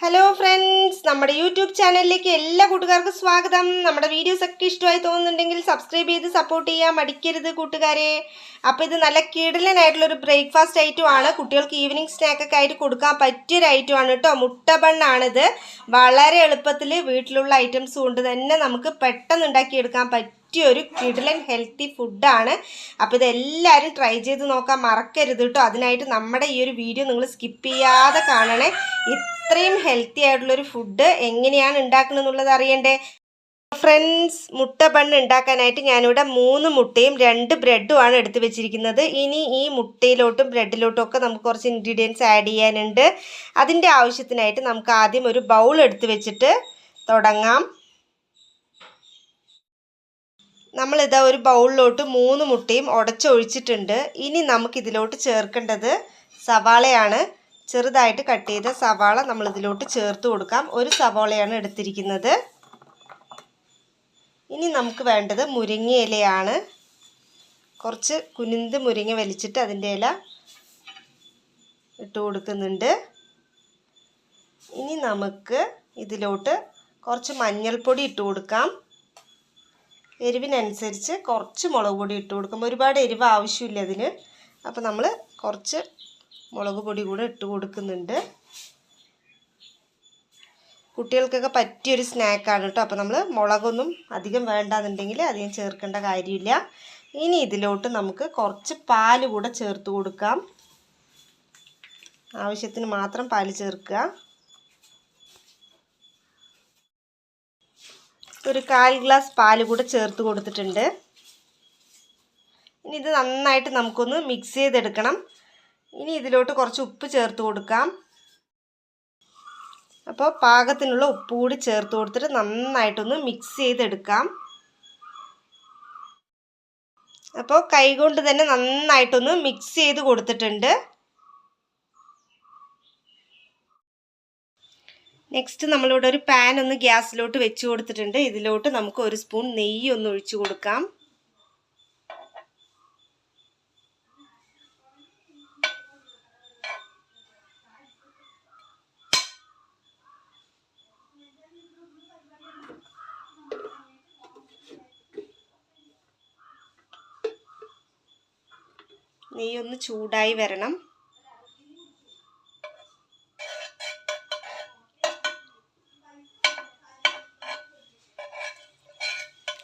Hello friends, നമ്മുടെ YouTube ചാനലിലേക്ക് എല്ലാ കൂട്ടുകാർക്കും സ്വാഗതം. നമ്മുടെ വീഡിയോസ് ഒക്കെ ഇഷ്ടമായി തോന്നുന്നുണ്ടെങ്കിൽ സബ്സ്ക്രൈബ് ചെയ്ത് സപ്പോർട്ട് ചെയ്യാൻ മടിക്കരുത് കൂട്ടുകാരെ. അപ്പോൾ ഇത് നല്ല കിടിലനായിട്ടുള്ളൊരു ബ്രേക്ക്ഫാസ്റ്റ് ഐറ്റമാണ്. കുട്ടികൾക്ക് ഈവനിങ് സ്നാക്കൊക്കെ ആയിട്ട് കൊടുക്കാൻ പറ്റിയൊരു ഐറ്റമാണ് കേട്ടോ. മുട്ട ബണ്ണാണിത്. വളരെ എളുപ്പത്തിൽ വീട്ടിലുള്ള ഐറ്റംസ് കൊണ്ട് തന്നെ നമുക്ക് പെട്ടെന്ന് ഉണ്ടാക്കിയെടുക്കാൻ പറ്റിയൊരു കിടിലൻ ഹെൽത്തി ഫുഡാണ്. അപ്പോൾ ഇതെല്ലാവരും ട്രൈ ചെയ്ത് നോക്കാൻ മറക്കരുത് കേട്ടോ. അതിനായിട്ട് നമ്മുടെ ഈ ഒരു വീഡിയോ നിങ്ങൾ സ്കിപ്പ് ചെയ്യാതെ കാണണേ. ഇത്രയും ഹെൽത്തി ആയിട്ടുള്ളൊരു ഫുഡ് എങ്ങനെയാണ് ഉണ്ടാക്കുന്നത് എന്നുള്ളത് അറിയണ്ടേ ഫ്രണ്ട്സ്? മുട്ട ബണ്ണ് ഉണ്ടാക്കാനായിട്ട് ഞാനിവിടെ 3 മുട്ടയും 2 ബ്രെഡുമാണ് എടുത്ത് വെച്ചിരിക്കുന്നത്. ഇനി ഈ മുട്ടയിലോട്ടും ബ്രെഡിലോട്ടും ഒക്കെ നമുക്ക് കുറച്ച് ഇൻഗ്രീഡിയൻസ് ആഡ് ചെയ്യാനുണ്ട്. അതിൻ്റെ ആവശ്യത്തിനായിട്ട് നമുക്ക് ആദ്യം ഒരു ബൗൾ എടുത്ത് വെച്ചിട്ട് തുടങ്ങാം. നമ്മളിതാ ഒരു ബൗളിലോട്ട് 3 മുട്ടയും ഉടച്ചൊഴിച്ചിട്ടുണ്ട്. ഇനി നമുക്കിതിലോട്ട് ചേർക്കേണ്ടത് സവാളയാണ്. ചെറുതായിട്ട് കട്ട് ചെയ്ത സവാള നമ്മൾ ഇതിലോട്ട് ചേർത്ത് കൊടുക്കാം. ഒരു സവാളയാണ് എടുത്തിരിക്കുന്നത്. ഇനി നമുക്ക് വേണ്ടത് മുരിങ്ങ ഇലയാണ്. കുറച്ച് കുനിന്ത് മുരിങ്ങ വലിച്ചിട്ട് അതിൻ്റെ ഇല ഇട്ട് കൊടുക്കുന്നുണ്ട്. ഇനി നമുക്ക് ഇതിലോട്ട് കുറച്ച് മഞ്ഞൾപ്പൊടി ഇട്ട് കൊടുക്കാം. എരിവിനനുസരിച്ച് കുറച്ച് മുളക് പൊടി ഇട്ട് കൊടുക്കാം. ഒരുപാട് എരിവ് ആവശ്യമില്ല അതിന്. അപ്പോൾ നമ്മൾ കുറച്ച് മുളക് പൊടി കൂടെ ഇട്ട് കൊടുക്കുന്നുണ്ട്. കുട്ടികൾക്കൊക്കെ പറ്റിയൊരു സ്നാക്കാണ് കേട്ടോ. അപ്പോൾ നമ്മൾ മുളകൊന്നും അധികം വേണ്ടാന്നുണ്ടെങ്കിൽ അധികം ചേർക്കേണ്ട കാര്യമില്ല. ഇനി ഇതിലോട്ട് നമുക്ക് കുറച്ച് പാല് കൂടെ ചേർത്ത് കൊടുക്കാം. ആവശ്യത്തിന് മാത്രം പാല് ചേർക്കുക. ഒരു 1/4 ഗ്ലാസ് പാല് കൂടെ ചേർത്ത് കൊടുത്തിട്ടുണ്ട്. ഇനി ഇത് നന്നായിട്ട് നമുക്കൊന്ന് മിക്സ് ചെയ്തെടുക്കണം. ഇനി ഇതിലോട്ട് കുറച്ച് ഉപ്പ് ചേർത്ത് കൊടുക്കാം. അപ്പോൾ പാകത്തിനുള്ള ഉപ്പ് കൂടി ചേർത്ത് കൊടുത്തിട്ട് നന്നായിട്ടൊന്ന് മിക്സ് ചെയ്തെടുക്കാം. അപ്പോൾ കൈകൊണ്ട് തന്നെ നന്നായിട്ടൊന്ന് മിക്സ് ചെയ്ത് കൊടുത്തിട്ടുണ്ട്. നെക്സ്റ്റ് നമ്മളിവിടെ ഒരു പാൻ ഒന്ന് ഗ്യാസിലോട്ട് വെച്ച് കൊടുത്തിട്ടുണ്ട്. ഇതിലോട്ട് നമുക്ക് 1 സ്പൂൺ നെയ്യ് ഒന്ന് ഒഴിച്ചു കൊടുക്കാം. നെയ്യൊന്ന് ചൂടായി വരണം.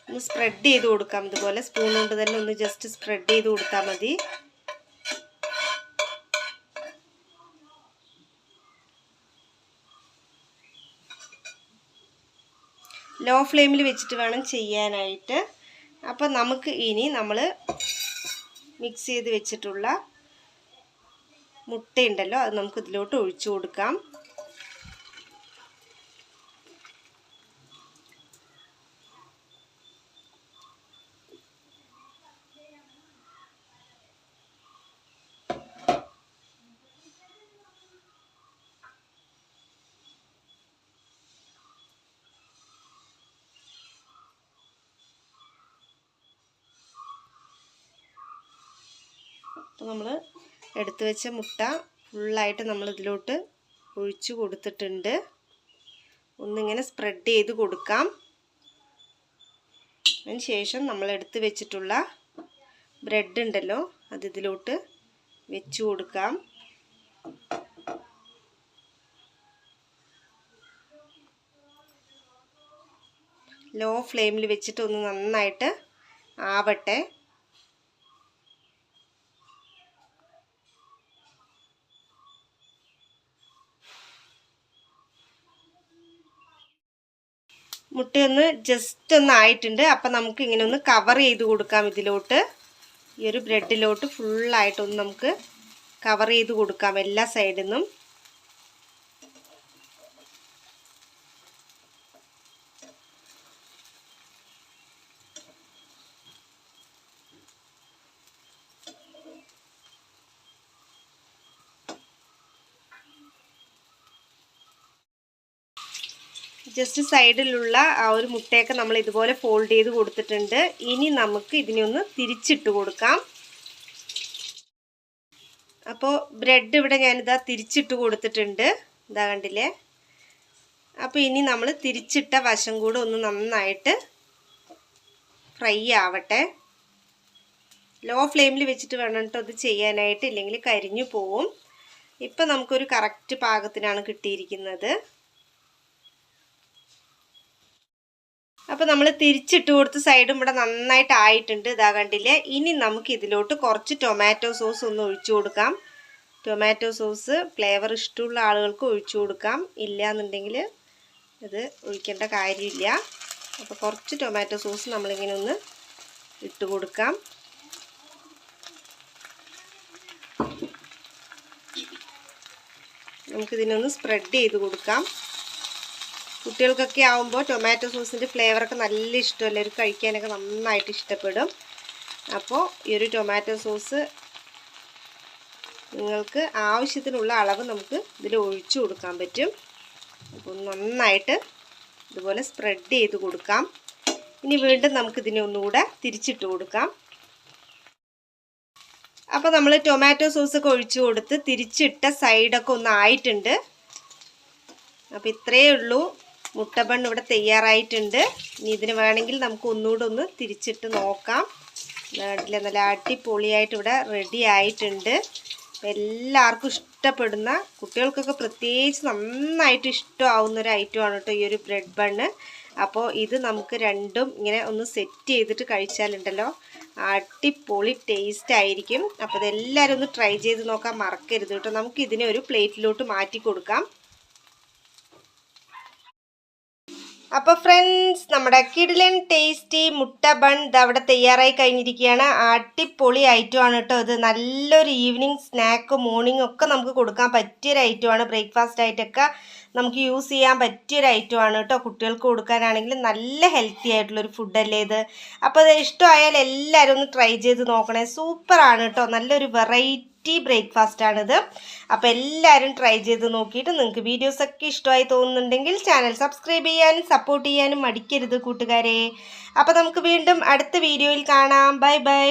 ഒന്ന് സ്പ്രെഡ് ചെയ്ത് കൊടുക്കാം. ഇതുപോലെ സ്പൂൺ കൊണ്ട് തന്നെ ഒന്ന് ജസ്റ്റ് സ്പ്രെഡ് ചെയ്ത് കൊടുത്താൽ മതി. ലോ ഫ്ലെയിമിൽ വെച്ചിട്ട് വേണം ചെയ്യാനായിട്ട്. അപ്പം നമുക്ക് ഇനി നമ്മൾ മിക്സ് ചെയ്ത് വെച്ചിട്ടുള്ള മുട്ടയുണ്ടല്ലോ, അത് നമുക്ക് ഇതിലോട്ട് ഒഴിച്ചു കൊടുക്കാം. അപ്പോൾ നമ്മൾ എടുത്തു വെച്ച മുട്ട ഫുള്ളായിട്ട് നമ്മൾ ഇതിലോട്ട് ഒഴിച്ചു കൊടുത്തിട്ടുണ്ട്. ഒന്നിങ്ങനെ സ്പ്രെഡ് ചെയ്ത് കൊടുക്കാം. അതിന് ശേഷം നമ്മൾ എടുത്തു വെച്ചിട്ടുള്ള ബ്രെഡ് ഉണ്ടല്ലോ, അത് ഇതിലോട്ട് വെച്ച് കൊടുക്കാം. ലോ ഫ്ലെയിമിൽ വെച്ചിട്ട് ഒന്ന് നന്നായിട്ട് ആവട്ടെ. മുട്ടയൊന്ന് ജസ്റ്റ് ഒന്ന് ആയിട്ടുണ്ട്. അപ്പം നമുക്ക് ഇങ്ങനെ ഒന്ന് കവർ ചെയ്ത് കൊടുക്കാം. ഇതിലോട്ട് ഈ ഒരു ബ്രെഡിലോട്ട് ഫുള്ളായിട്ടൊന്ന് നമുക്ക് കവർ ചെയ്ത് കൊടുക്കാം എല്ലാ സൈഡിൽ നിന്നും. ജസ്റ്റ് സൈഡിലുള്ള ആ ഒരു മുട്ടയൊക്കെ നമ്മൾ ഇതുപോലെ ഫോൾഡ് ചെയ്ത് കൊടുത്തിട്ടുണ്ട്. ഇനി നമുക്ക് ഇതിനെ ഒന്ന് തിരിച്ചിട്ട് കൊടുക്കാം. അപ്പോൾ ബ്രെഡ് ഇവിടെ ഞാനിതാ തിരിച്ചിട്ട് കൊടുത്തിട്ടുണ്ട്. ഇതാ കണ്ടില്ലേ? അപ്പോൾ ഇനി നമ്മൾ തിരിച്ചിട്ട വശം കൂടെ ഒന്ന് നന്നായിട്ട് ഫ്രൈ ആവട്ടെ. ലോ ഫ്ലെയിമിൽ വെച്ചിട്ട് വേണം കേട്ടോ അത് ചെയ്യാനായിട്ട്, ഇല്ലെങ്കിൽ കരിഞ്ഞു പോവും. ഇപ്പം നമുക്കൊരു കറക്റ്റ് പാകത്തിനാണ് കിട്ടിയിരിക്കുന്നത്. അപ്പോൾ നമ്മൾ തിരിച്ചിട്ട് കൊടുത്ത് സൈഡും ഇവിടെ നന്നായിട്ട് ആയിട്ടുണ്ട്, ഇതാ കണ്ടില്ലേ. ഇനി നമുക്ക് ഇതിലോട്ട് കുറച്ച് ടൊമാറ്റോ സോസ് ഒന്ന് ഒഴിച്ചു കൊടുക്കാം. ടൊമാറ്റോ സോസ് ഫ്ലേവർ ഇഷ്ടമുള്ള ആളുകൾക്ക് ഒഴിച്ചു കൊടുക്കാം, ഇല്ല എന്നുണ്ടെങ്കിൽ ഇത് ഒഴിക്കേണ്ട കാര്യമില്ല. അപ്പോൾ കുറച്ച് ടൊമാറ്റോ സോസ് നമ്മളിങ്ങനെ ഒന്ന് ഇട്ട് കൊടുക്കാം. നമുക്കിതിനൊന്ന് സ്പ്രെഡ് ചെയ്ത് കൊടുക്കാം. കുട്ടികൾക്കൊക്കെ ആവുമ്പോൾ ടൊമാറ്റോ സോസിൻ്റെ ഫ്ലേവറൊക്കെ നല്ല ഇഷ്ടമല്ലേ, ഒരു കഴിക്കാനൊക്കെ നന്നായിട്ട് ഇഷ്ടപ്പെടും. അപ്പോൾ ഈ ഒരു ടൊമാറ്റോ സോസ് നിങ്ങൾക്ക് ആവശ്യത്തിനുള്ള അളവ് നമുക്ക് ഇതിൽ ഒഴിച്ചു കൊടുക്കാൻ പറ്റും. അപ്പോൾ നന്നായിട്ട് ഇതുപോലെ സ്പ്രെഡ് ചെയ്ത് കൊടുക്കാം. ഇനി വീണ്ടും നമുക്കിതിനെ ഒന്നുകൂടെ തിരിച്ചിട്ട് കൊടുക്കാം. അപ്പോൾ നമ്മൾ ടൊമാറ്റോ സോസൊക്കെ ഒഴിച്ചു കൊടുത്ത് തിരിച്ചിട്ട സൈഡൊക്കെ ഒന്ന് ആയിട്ടുണ്ട്. അപ്പോൾ ഇത്രയേ ഉള്ളൂ, മുട്ട ബൺ ഇവിടെ തയ്യാറായിട്ടുണ്ട്. ഇനി ഇതിന് വേണമെങ്കിൽ നമുക്ക് ഒന്നുകൂടെ ഒന്ന് തിരിച്ചിട്ട് നോക്കാം. നല്ല അടിപൊളിയായിട്ട് ഇവിടെ റെഡി ആയിട്ടുണ്ട്. എല്ലാവർക്കും ഇഷ്ടപ്പെടുന്ന, കുട്ടികൾക്കൊക്കെ പ്രത്യേകിച്ച് നന്നായിട്ട് ഇഷ്ടമാവുന്ന ഒരു ഐറ്റമാണ് കേട്ടോ ഈ ഒരു ബ്രെഡ് ബണ്ണ്. അപ്പോൾ ഇത് നമുക്ക് രണ്ടും ഇങ്ങനെ ഒന്ന് സെറ്റ് ചെയ്തിട്ട് കഴിച്ചാലുണ്ടല്ലോ അടിപൊളി ടേസ്റ്റ് ആയിരിക്കും. അപ്പോൾ ഇതെല്ലാവരും ഒന്ന് ട്രൈ ചെയ്ത് നോക്കാൻ മറക്കരുത് കേട്ടോ. നമുക്ക് ഇതിനെ ഒരു പ്ലേറ്റിലോട്ട് മാറ്റി കൊടുക്കാം. അപ്പോൾ ഫ്രണ്ട്സ്, നമ്മുടെ കിടിലൻ ടേസ്റ്റി മുട്ട ബൺ അവിടെ തയ്യാറായി കഴിഞ്ഞിരിക്കുകയാണ്. അടിപൊളി ഐറ്റമാണ് കേട്ടോ ഇത്. നല്ലൊരു ഈവനിങ് സ്നാക്ക്, മോർണിംഗ് ഒക്കെ നമുക്ക് കൊടുക്കാൻ പറ്റിയൊരു ഐറ്റമാണ്. ബ്രേക്ക്ഫാസ്റ്റ് ആയിട്ടൊക്കെ നമുക്ക് യൂസ് ചെയ്യാൻ പറ്റിയൊരു ഐറ്റമാണ് കേട്ടോ. കുട്ടികൾക്ക് കൊടുക്കാനാണെങ്കിൽ നല്ല ഹെൽത്തി ആയിട്ടുള്ളൊരു ഫുഡല്ലേ ഇത്. അപ്പോൾ അത് ഇഷ്ടമായാൽ എല്ലാവരും ഒന്ന് ട്രൈ ചെയ്ത് നോക്കണേ. സൂപ്പറാണ് കേട്ടോ, നല്ലൊരു വെറൈറ്റി ബ്രേക്ക്ഫാസ്റ്റ് ആണിത്. അപ്പോൾ എല്ലാവരും ട്രൈ ചെയ്ത് നോക്കിയിട്ട് നിങ്ങൾക്ക് വീഡിയോസൊക്കെ ഇഷ്ടമായി തോന്നുന്നുണ്ടെങ്കിൽ ചാനൽ സബ്സ്ക്രൈബ് ചെയ്യാനും സപ്പോർട്ട് ചെയ്യാനും മടിക്കരുത് കൂട്ടുകാരെ. അപ്പോൾ നമുക്ക് വീണ്ടും അടുത്ത വീഡിയോയിൽ കാണാം. Bye bye.